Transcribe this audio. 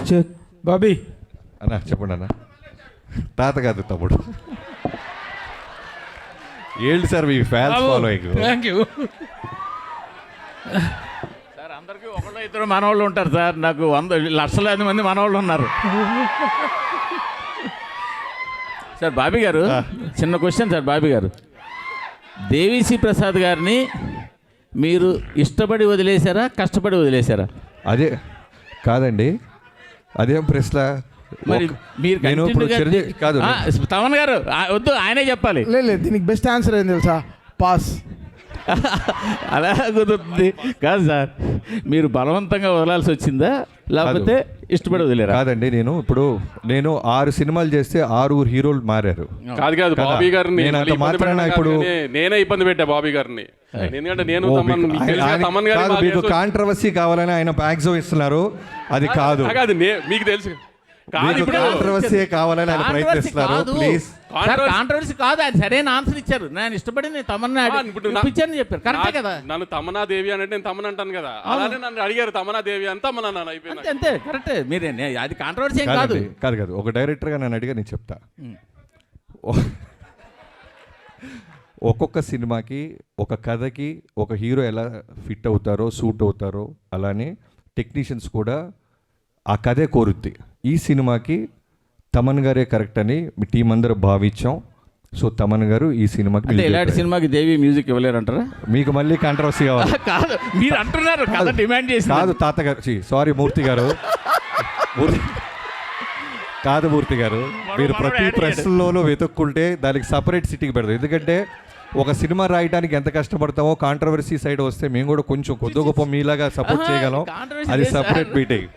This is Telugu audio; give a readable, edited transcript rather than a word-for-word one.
చెక్ బాబీ అన్న చెప్పండి అన్న. తాత కాదు తమ్ముడు. ఏంటి sir me fans following? Thank you sir అందరికీ ఒకళ్ళు ఇద్దరు మనవాళ్ళు ఉంటారు సార్. నాకు లక్షలాది మంది మనవాళ్ళు ఉన్నారు. సార్ బాబీ గారు, చిన్న క్వశ్చన్ సార్. బాబీ గారు, దేవిశ్రీ ప్రసాద్ గారిని మీరు ఇష్టపడి వదిలేశారా, కష్టపడి వదిలేశారా? అదే కాదండి, అదేం ప్రశ్న. మరి మీరు నేను ఇప్పుడు చిరంజీవి కాదు, తమన్ గారు వద్దు, ఆయనే చెప్పాలి. లేదు దీనికి బెస్ట్ ఆన్సర్ ఏం తెలుసా? పాస్. అలా కుదురుతుంది కాదు సార్. మీరు బలవంతంగా వదలాల్సి వచ్చిందా, లేకపోతే ఇష్టపడి వదిలేరా? కాదండి, నేను 6 సినిమాలు చేస్తే 6 హీరోలు మారారు. కాదు బాబీ గారిని ఇప్పుడు నేనే ఇబ్బంది పెట్టా బాబీ గారిని. ఎందుకంటే నేను మీకు కాంట్రవర్సీ కావాలని ఆయన బ్యాగ్జో ఇస్తున్నారు. అది కాదు, మీకు తెలుసు. కాంట్రవర్సీ కావాలని ఆయన ప్రయత్నిస్తున్నారు. ప్లీజ్, కాంట్రవర్సీ కాదు, అది సరైన ఆన్సర్ ఇచ్చారు. నేను ఇష్టపడింది తమన్నా ఇప్పించారని చెప్పారు. కరెక్టే కదా. నన్ను తమన్నా దేవి అంటే నేను తమన్ అంటాను కదా, అలానే నన్ను అడిగారు తమన్నా దేవి అని తమన్నా అయిపోయింది. అంతే, కరెక్టే. మీరే అది కాంట్రవర్సీ ఏం కాదు. కాదు ఒక డైరెక్టర్గా నన్ను అడిగా నేను చెప్తా. ఒక్కొక్క సినిమాకి, ఒక కథకి ఒక హీరో ఎలా ఫిట్ అవుతారో, సూట్ అవుతారో, అలానే టెక్నీషియన్స్ కూడా ఆ కథే కోరుద్ది. ఈ సినిమాకి తమన్ గారే కరెక్ట్ అని మీ టీం అందరూ భావించాం. సో తమన్ గారు ఈ సినిమాకి, ఇలాంటి సినిమాకి దేవి మ్యూజిక్ ఇవ్వలేరంటారా? మీకు మళ్ళీ కాంట్రవర్సీ కావాలి? కాదు, మీరు అంటున్నారు కదా, డిమాండ్ చేసి. కాదు తాతగారు, సారీ మూర్తి గారు, కాదు మూర్తి గారు, మీరు ప్రతి ప్రశ్నలోనూ వెతుక్కుంటే దానికి సపరేట్ సిటీకి పెడతాం. ఎందుకంటే ఒక సినిమా రాయడానికి ఎంత కష్టపడతామో, కాంట్రవర్సీ సైడ్ వస్తే మేము కూడా కొంచెం కొద్ది గొప్ప మీలాగా సపోర్ట్ చేయగలం. అది సపరేట్ మీటింగ్.